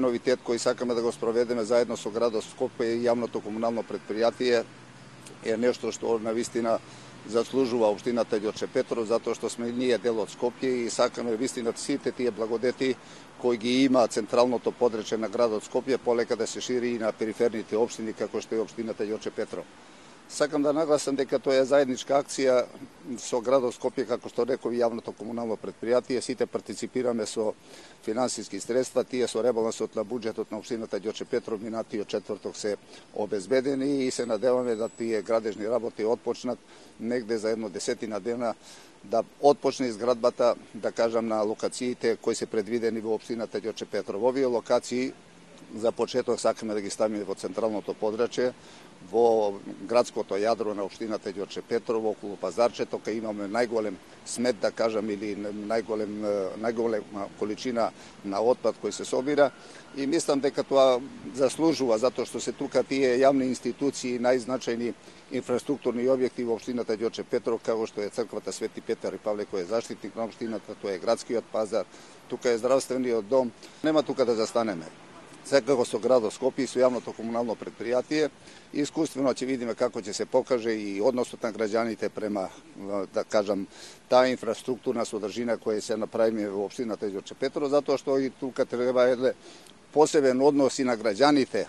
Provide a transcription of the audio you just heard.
тој новитет кој сакаме да го спроведеме заедно со градот Скопје и јавното комунално предпријатие е нешто што навистина заслужува општината Ѓорче Петров, затоа што сме ние дел од Скопје и сакаме вистина сите тие благодети кои ги има централното подречје на градот Скопје полека да се шири и на периферните општини како што е општината Ѓорче Петров. Сакам да нагласам дека тоа е заедничка акција со градот Скопје, како што реков, јавното комунално предпријатие. Сите партиципираме со финансиски средства, тие со ребалансот на буџетот на општината Ѓорче Петров минатиот четврток се обезбедени и се надеваме да тие градежни работи отпочнат негде за едно 10 дена, да отпочне изградбата, да кажам, на локациите кои се предвидени во општината Ѓорче Петров. Овие локации за почеток сакаме да ги ставиме во централното подрачје, во градското јадро на општината Ѓорче Петров, околу пазарчето, кај имаме најголем смет, да кажам, или најголема количина на отпад кој се собира. И мислам дека тоа заслужува, затоа што се тука тие јавни институции, најзначајни инфраструктурни објекти во општината Ѓорче Петров, како што е црквата Свети Петар и Павле, кој е заштитник на општината, тоа е градскиот пазар, тука е здравствениот дом. Нема тука да застанеме. Секако со градот Скопје и со јавното комунално предпријатие, искуствено ќе видиме како ќе се покаже и односот на граѓаните према, да кажам, таа инфраструктурна содржина која се направи во општината Ѓорче Петров, затоа што и тука треба еден посебен однос и на граѓаните